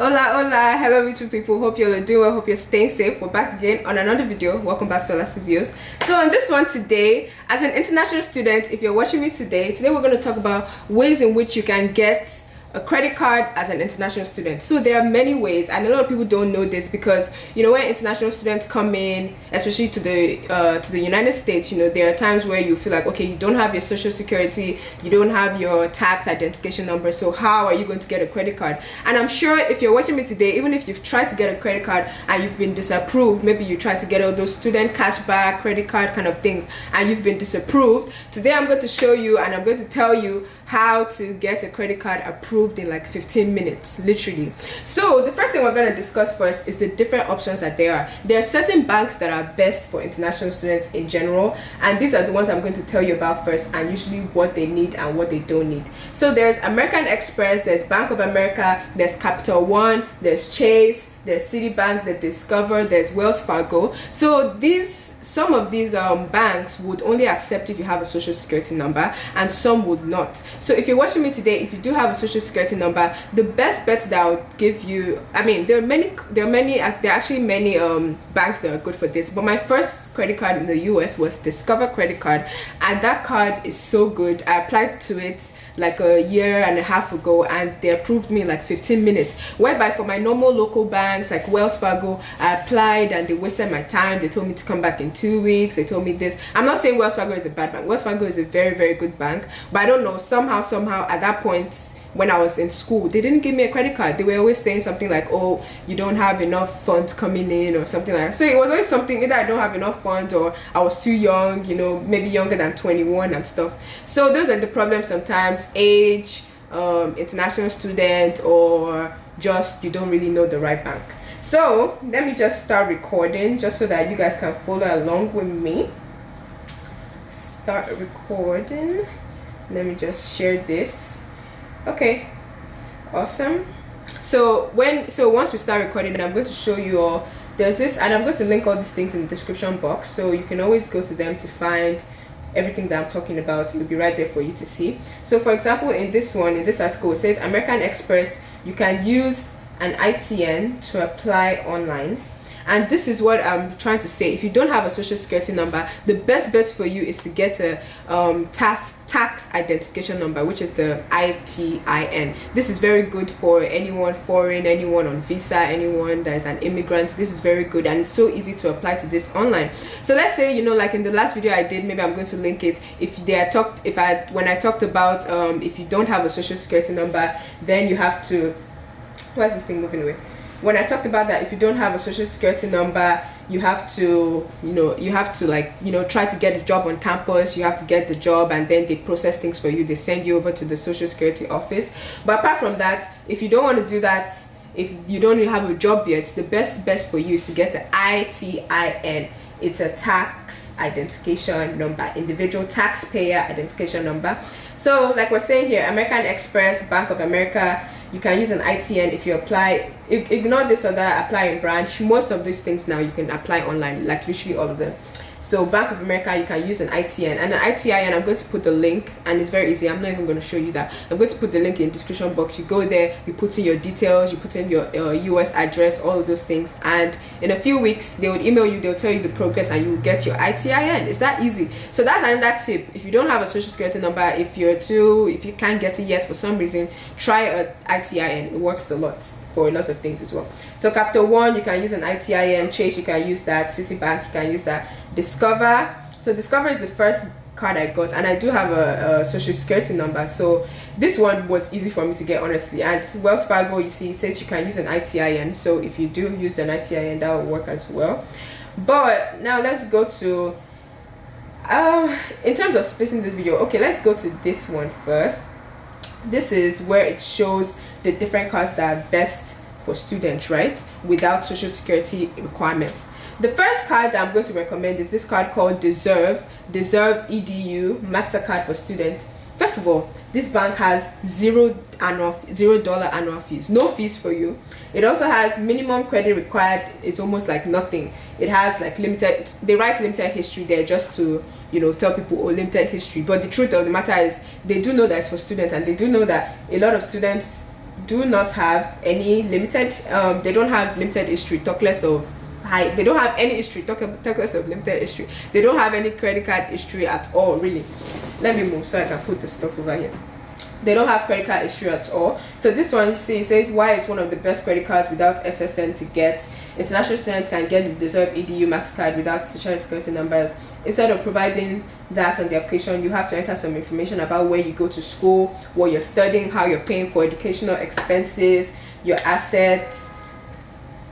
Hola, hello beautiful people. Hope you're doing well, hope you're staying safe. We're back again on another video. Welcome back to Ola's Videos. So on this one today, as an international student, if you're watching me today we're going to talk about ways in which you can get a credit card as an international student. So there are many ways, and a lot of people don't know this because when international students come in, especially to the United States, there are times where you feel like, okay, you don't have your social security, you don't have your tax identification number, so how are you going to get a credit card? And I'm sure if you're watching me today, even if you've tried to get a credit card and you've been disapproved, maybe you tried to get all those student cashback credit card kind of things and you've been disapproved, today I'm going to show you and I'm going to tell you how to get a credit card approved in like 15 minutes, literally. So the first thing we're going to discuss first is the different options that there are. There are certain banks that are best for international students in general, and these are the ones I'm going to tell you about first, and usually what they need and what they don't need. So there's American Express, there's Bank of America, there's Capital One, there's Chase, there's Citibank, there's Discover, there's Wells Fargo. So some of these banks would only accept if you have a social security number, and some would not. So if you're watching me today, if you do have a social security number, the best bet that I would give you, there are actually many banks that are good for this, but my first credit card in the US was Discover credit card, and that card is so good. I applied to it like a year and a half ago, and they approved me in like 15 minutes, whereby for my normal local banks like Wells Fargo, I applied and they wasted my time. They told me to come back in 2 weeks. They told me this. I'm not saying Wells Fargo is a bad bank. Wells Fargo is a very, very good bank, but I don't know, somehow at that point when I was in school, they didn't give me a credit card. They were always saying something like, oh, you don't have enough funds coming in or something like that. So it was always something, either I don't have enough funds or I was too young, maybe younger than 21 and stuff. So those are the problems sometimes: age, international student, or just you don't really know the right bank. So let me just start recording just so that you guys can follow along with me. Start recording. Let me just share this. Okay, awesome. So once we start recording, I'm going to show you all. There's this, and I'm going to link all these things in the description box, so you can always go to them to find everything that I'm talking about. It'll be right there for you to see. So for example, in this article, it says American Express, you can use an ITN to apply online. And this is what I'm trying to say: if you don't have a social security number, the best bet for you is to get a tax identification number, which is the ITIN. This is very good for anyone foreign, anyone on visa, anyone that is an immigrant. This is very good, and it's so easy to apply to this online. So let's say, like in the last video I did, maybe I'm going to link it. When I talked about if you don't have a social security number, then you have to. Why is this thing moving away? When I talked about that, if you don't have a social security number, you have to try to get a job on campus. You have to get the job, and then they process things for you. They send you over to the social security office. But apart from that, if you don't want to do that, if you don't have a job yet, the best for you is to get an ITIN. It's a tax identification number, individual taxpayer identification number. So like we're saying here, American Express, Bank of America, you can use an ITN if you apply. Ignore this other apply in branch. Most of these things now you can apply online, like literally all of them. So Bank of America, you can use an ITN, and an ITIN, I'm going to put the link, and it's very easy. I'm not even going to show you that. I'm going to put the link in the description box. You go there, you put in your details, you put in your US address, all of those things, and in a few weeks they will email you. They'll tell you the progress, and you will get your ITIN. It's that easy. So that's another tip. If you don't have a social security number, if you can't get it yet for some reason, try a ITIN. It works a lot for a lot of things as well. So Capital One, you can use an ITIN. Chase, you can use that. Citibank, you can use that. Discover. So Discover is the first card I got, and I do have a social security number, so this one was easy for me to get, honestly. And Wells Fargo, you see, it says you can use an ITIN. So if you do use an ITIN, that will work as well. But now let's go to in terms of splitting this video. Okay, let's go to this one first. This is where it shows the different cards that are best for students, right, without social security requirements. The first card that I'm going to recommend is this card called Deserve EDU Mastercard for students. First of all, this bank has $0 annual fees, no fees for you. It also has minimum credit required. It's almost like nothing. It has like limited, they write limited history there just to tell people, oh, limited history. But the truth of the matter is they do know that it's for students, and they do know that a lot of students do not have any limited they don't have limited history, talk less of high. They don't have any history, talk less of limited history. They don't have any credit card history at all, really. Let me move so I can put the stuff over here. They don't have credit card history at all. So this one, you see, it says why it's one of the best credit cards without SSN to get. International students can get the deserved EDU Mastercard without social security numbers. Instead of providing that on the application, you have to enter some information about where you go to school, what you're studying, how you're paying for educational expenses, your assets,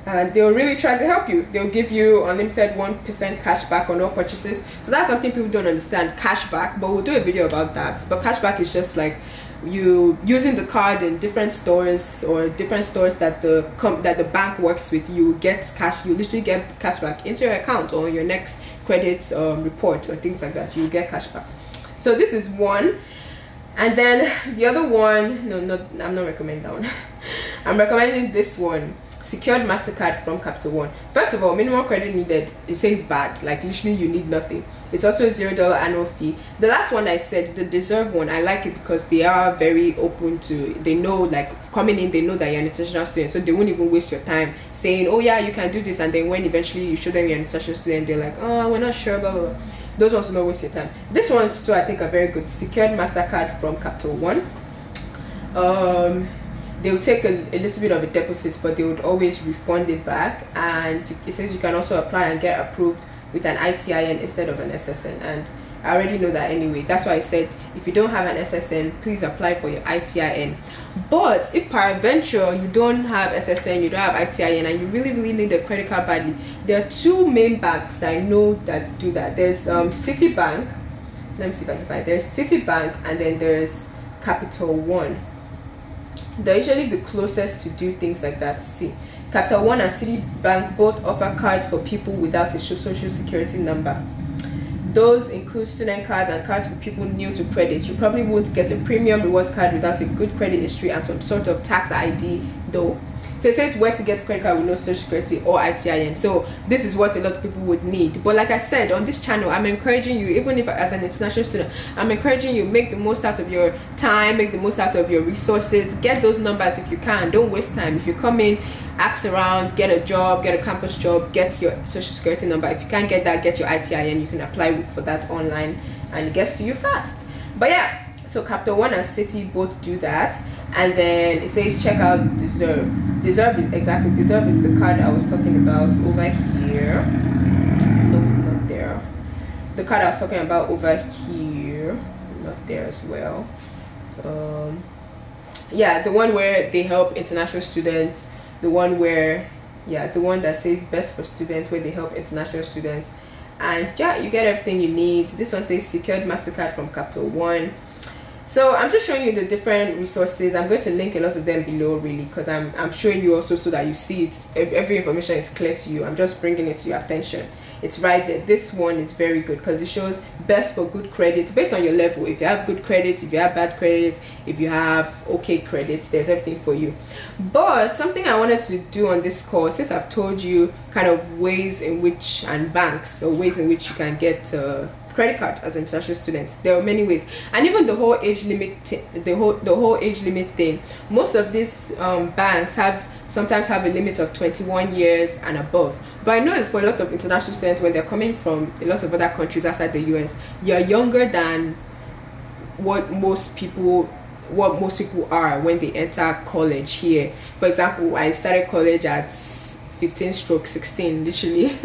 and they'll really try to help you. They'll give you unlimited 1% cash back on all purchases. So that's something people don't understand, cash back, but we'll do a video about that. But cash back is just like you using the card in different stores or different stores that the bank works with. You get cash, you literally get cash back into your account or your next credit report or things like that. You get cash back. So this is one. And then the other one, I'm not recommending that one. I'm recommending this one, secured Mastercard from Capital One. First of all, minimum credit needed, it says bad, like literally you need nothing. It's also a $0 annual fee. The last one I said, the deserve one, I like it because they are very open to, they know, like coming in, they know that you're an international student, so they won't even waste your time saying, oh yeah, you can do this, and then when eventually you show them you're an international student, they're like, oh, we're not sure, blah blah blah. Those ones will not waste your time. This ones too, I think, are very good. Secured Mastercard from Capital One. They will take a little bit of a deposit, but they would always refund it back. And it says you can also apply and get approved with an ITIN instead of an SSN. And I already know that anyway. That's why I said if you don't have an SSN, please apply for your ITIN. But if peradventure you don't have SSN, you don't have ITIN, and you really need a credit card badly, there are two main banks that I know that do that. There's Citibank. Let me see if I can find. There's Citibank, and then there's Capital One. They're usually the closest to do things like that. See, Capital One and Citibank both offer cards for people without a social security number. Those include student cards and cards for people new to credit. You probably won't get a premium rewards card without a good credit history and some sort of tax ID though. So it says where to get a credit card with no social security or ITIN. So this is what a lot of people would need. But like I said, on this channel, I'm encouraging you, even if as an international student, I'm encouraging you, make the most out of your time, make the most out of your resources, get those numbers if you can. Don't waste time. If you come in, ask around, get a job, get a campus job, get your social security number. If you can't get that, get your ITIN. You can apply for that online and it gets to you fast. But yeah, so Capital One and Citi both do that. And then it says check out Deserve. Deserve is exactly, Deserve is the card I was talking about over here. Nope, not there. The card I was talking about over here, not there as well. Yeah, the one where they help international students, the one where, yeah, the one that says best for students, where they help international students. And yeah, you get everything you need. This one says secured Mastercard from Capital One. So I'm just showing you the different resources. I'm going to link a lot of them below, really, because I'm showing you also so that you see it. Every information is clear to you. I'm just bringing it to your attention. It's right there. This one is very good because it shows best for good credit based on your level. If you have good credit, if you have bad credit, if you have okay credit, there's everything for you. But something I wanted to do on this course, since I've told you kind of ways in which, and banks, or ways in which you can get credit card as international students, there are many ways. And even the whole age limit, the whole age limit thing, most of these banks sometimes have a limit of 21 years and above. But I know for a lot of international students, when they're coming from a lot of other countries outside the US, you're younger than what most people are when they enter college here. For example, I started college at 15/16 literally.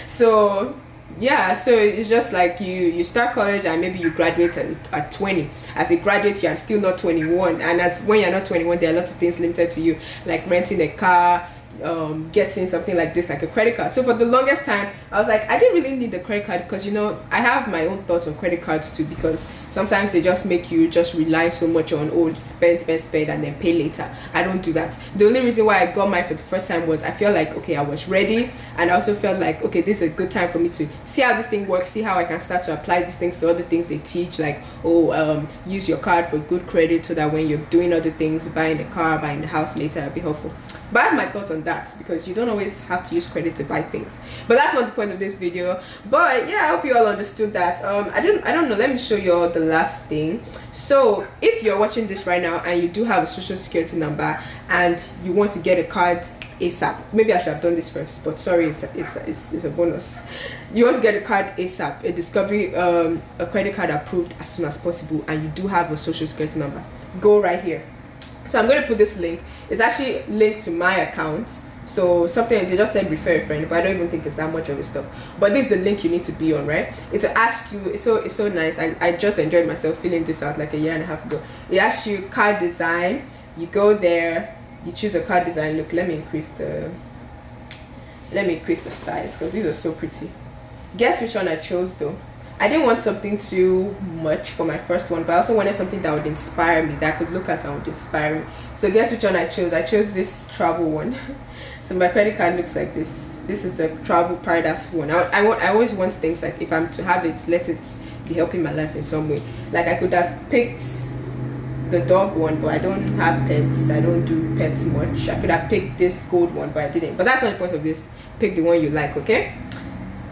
So yeah, so it's just like you start college and maybe you graduate at 20. As a graduate, you are still not 21, and that's when you're not 21, there are lots of things limited to you, like renting a car, getting something like this, like a credit card. So for the longest time, I was like, I didn't really need the credit card, because you know, I have my own thoughts on credit cards too, because sometimes they just make you just rely so much on, oh, spend and then pay later. I don't do that. The only reason why I got mine for the first time was I felt like, okay, I was ready, and I also felt like, okay, this is a good time for me to see how this thing works, see how I can start to apply these things to other things they teach, like, oh, use your card for good credit so that when you're doing other things, buying a car, buying a house later, it'll be helpful. But I have my thoughts on that, because you don't always have to use credit to buy things. But that's not the point of this video. But yeah, I hope you all understood that. I don't know, let me show you all the last thing. So if you're watching this right now and you do have a social security number and you want to get a card ASAP, maybe I should have done this first, but sorry, it's a bonus. You want to get a card ASAP, a discovery, a credit card approved as soon as possible, and you do have a social security number, go right here. So I'm going to put this link. It's actually linked to my account. So something, they just said refer a friend, but I don't even think it's that much of a stuff. But this is the link you need to be on, right? It's to ask you, it's so nice. I just enjoyed myself filling this out like a year and a half ago. It asks you card design. You go there, you choose a card design. Look, let me increase the size because these are so pretty. Guess which one I chose though? I didn't want something too much for my first one, but I also wanted something that would inspire me, that I could look at and would inspire me. So guess which one I chose? I chose this travel one. So my credit card looks like this. This is the travel paradise one. I always want things like, if I'm to have it, let it be helping my life in some way. Like I could have picked the dog one, but I don't have pets. I don't do pets much. I could have picked this gold one, but I didn't. But that's not the point of this. Pick the one you like, okay?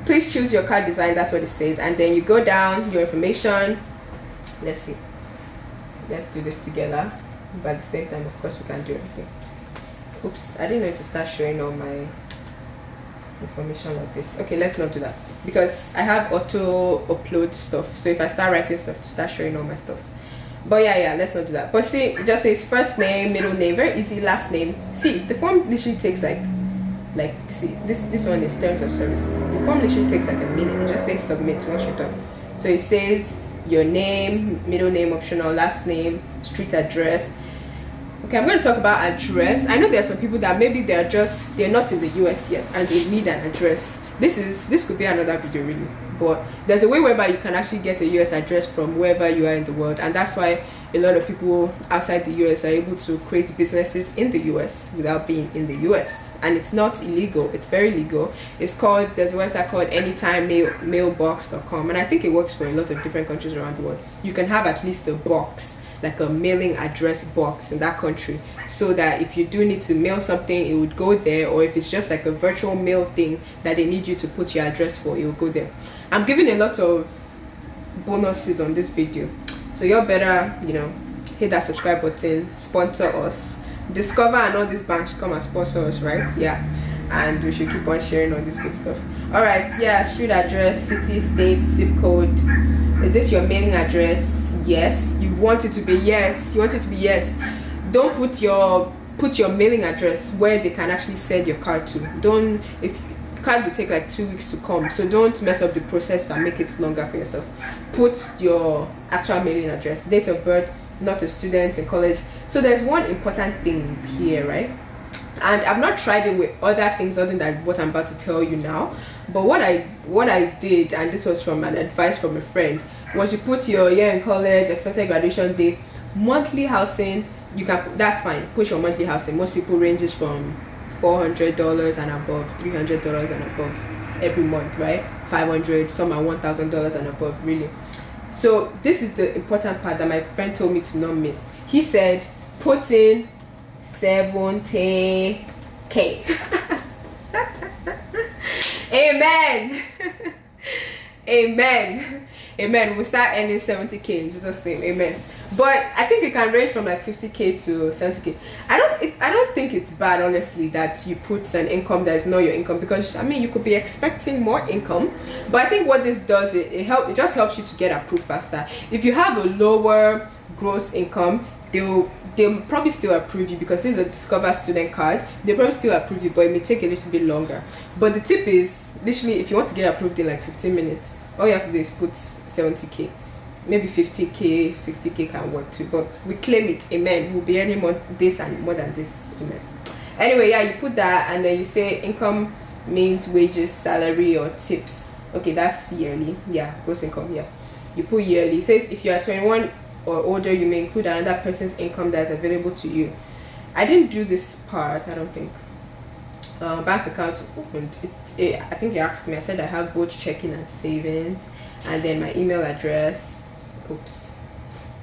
Please choose your card design. That's what it says. And then you go down your information. Let's see. Let's do this together. But at the same time, of course, we can't do everything. Oops, I didn't know to start showing all my information like this. Okay, let's not do that because I have auto upload stuff. So if I start writing stuff, to start showing all my stuff. But yeah, let's not do that. But see, it just says first name, middle name, very easy, last name. See, the form literally takes like see, this one is terms of service. The form literally takes like a minute. It just says submit once you're done. So it says your name, middle name optional, last name, street address. Okay, I'm going to talk about address. I know there are some people that maybe they're not in the US yet and they need an address. This could be another video really, but there's a way whereby you can actually get a US address from wherever you are in the world, and that's why a lot of people outside the US are able to create businesses in the US without being in the US, and it's not illegal. It's very legal. There's a website called anytimemailbox.com, and I think it works for a lot of different countries around the world. You can have at least a box, like a mailing address box in that country, so that if you do need to mail something, it would go there, or if it's just like a virtual mail thing that they need you to put your address for, it will go there. I'm giving a lot of bonuses on this video, so you better, hit that subscribe button, sponsor us. Discover and all these banks should come and sponsor us, right? Yeah, and we should keep on sharing all this good stuff. All right, yeah, street address, city, state, zip code. Is this your mailing address? Yes. You want it to be yes. You want it to be yes. Don't put your mailing address where they can actually send your card to. If the card will take like 2 weeks to come, so don't mess up the process and make it longer for yourself. Put your actual mailing address, date of birth, not a student in college. So there's one important thing here, right? And I've not tried it with other things other than what I'm about to tell you now, but what I did, and this was from an advice from a friend, was you put your year in college, expected graduation date, monthly housing. That's fine, put your monthly housing. Most people ranges from $400 and above, $300 and above every month, right? $500, some are $1,000 and above, really. So this is the important part that my friend told me to not miss. He said put in 70K. Amen. Amen. We'll start earning 70K in Jesus' name. Amen. But I think it can range from like 50K to 70K. I don't think it's bad, honestly, that you put an income that is not your income, because I mean you could be expecting more income. But I think what this does, it just helps you to get approved faster. If you have a lower gross income, they'll probably still approve you, because this is a Discover student card. They'll probably still approve you, but it may take a little bit longer. But the tip is, literally, if you want to get approved in like 15 minutes, all you have to do is put 70K. Maybe 50K, 60K can work too, but we claim it. Amen. We'll be earning more this and more than this. Amen. Anyway, yeah, you put that, and then you say income means wages, salary, or tips. Okay, that's yearly. Yeah, gross income. Yeah, you put yearly. It says if you are 21 or older, you may include another person's income that is available to you. I didn't do this part, I don't think. Bank account opened. I think you asked me. I said I have both checking and savings, and then my email address. Oops,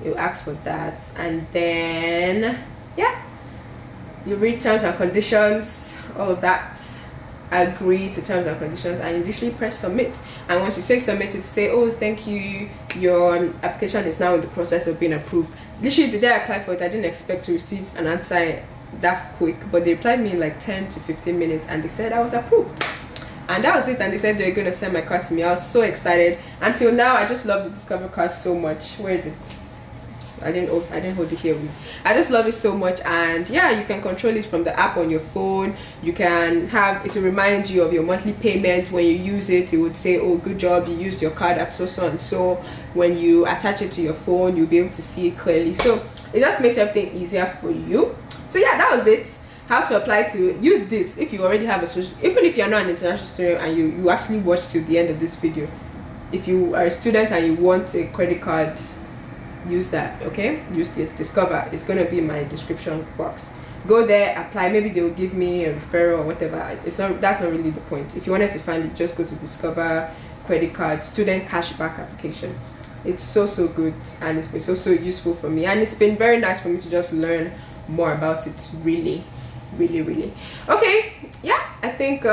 you ask for that, and then yeah, you read terms and conditions, all of that. agree to terms and conditions, and you literally press submit. And once you say submit, it say, oh, thank you, your application is now in the process of being approved. Literally the day I applied for it, I didn't expect to receive an answer that quick, but they replied me in like 10 to 15 minutes and they said I was approved. And that was it. And they said they were going to send my card to me. I was so excited. Until now, I just love the Discover card so much. Where is it? I didn't hold it here with me. I just love it so much. And yeah, you can control it from the app on your phone. You can have it to remind you of your monthly payment. When you use it, it would say, oh, good job, you used your card at so and so. When you attach it to your phone, you'll be able to see it clearly. So it just makes everything easier for you. So yeah, that was it. How to apply to use this if you already have a social, even if you're not an international student and you actually watch till the end of this video. If you are a student and you want a credit card, use that. Okay, use this. Discover. It's going to be in my description box. Go there, apply. Maybe they will give me a referral or whatever. It's not, that's not really the point. If you wanted to find it, just go to Discover credit card student cashback application. It's so good, and it's been so useful for me, and it's been very nice for me to just learn more about it. Really okay. Yeah, I think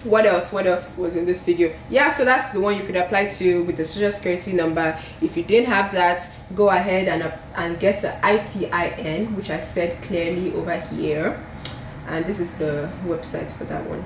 what else was in this video? Yeah, so that's the one you could apply to with the social security number. If you didn't have that, go ahead and get an ITIN, which I said clearly over here, and this is the website for that one.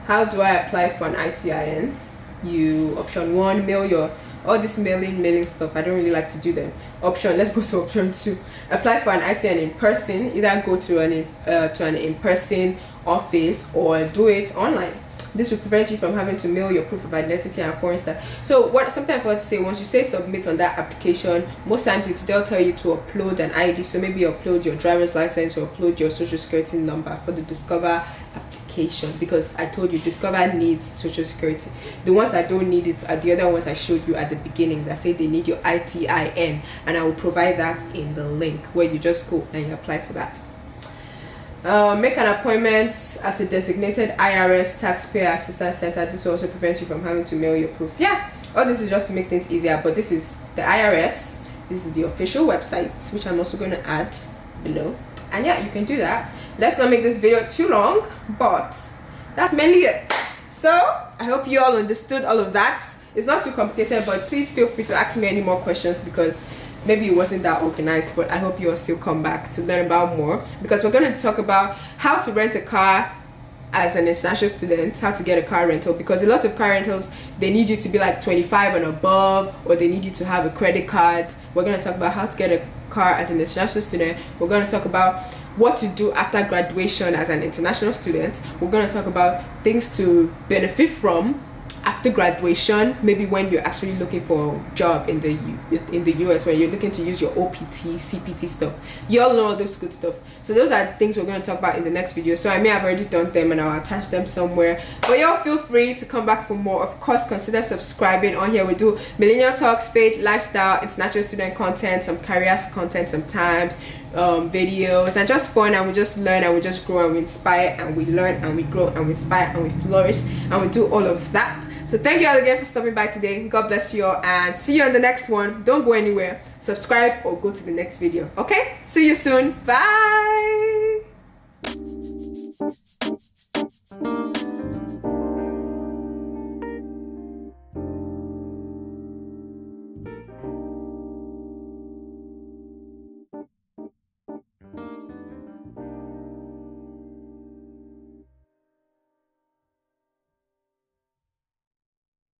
How do I apply for an ITIN? You option 1, mail your all this mailing stuff. I don't really like to do them. Let's go to option 2. Apply for an ITIN in person. Either go to an in-person office or do it online. This will prevent you from having to mail your proof of identity and foreign stuff. So what sometimes I forgot to say, once you say submit on that application, most times they'll tell you to upload an ID. So maybe upload your driver's license or upload your social security number for the Discover application, because I told you Discover needs social security. The ones that don't need it are the other ones I showed you at the beginning that say they need your ITIN, and I will provide that in the link where you just go and you apply for that. Make an appointment at a designated IRS taxpayer assistance center. This will also prevent you from having to mail your proof. Yeah, all this is just to make things easier, but this is the IRS. This is the official website, which I'm also going to add below. And yeah, you can do that. Let's not make this video too long, but that's mainly it. So I hope you all understood all of that. It's not too complicated, but please feel free to ask me any more questions, because maybe it wasn't that organized, but I hope you all still come back to learn about more, because we're going to talk about how to rent a car as an international student, how to get a car rental, because a lot of car rentals, they need you to be like 25 and above, or they need you to have a credit card. We're going to talk about how to get a car as an international student. We're going to talk about what to do after graduation as an international student. We're going to talk about things to benefit from after graduation, maybe when you're actually looking for a job in the US, where you're looking to use your OPT, CPT stuff. You all know all those good stuff. So those are things we're going to talk about in the next video. So I may have already done them and I'll attach them somewhere, but y'all feel free to come back for more. Of course, consider subscribing. On here we do millennial talks, faith, lifestyle, international student content, some careers content sometimes, videos, and just fun, and we just learn and we just grow and we inspire and we learn and we grow and we inspire and we flourish and we do all of that. So thank you all again for stopping by today. God bless you all, and see you on the next one. Don't go anywhere. Subscribe or go to the next video. Okay, see you soon. Bye.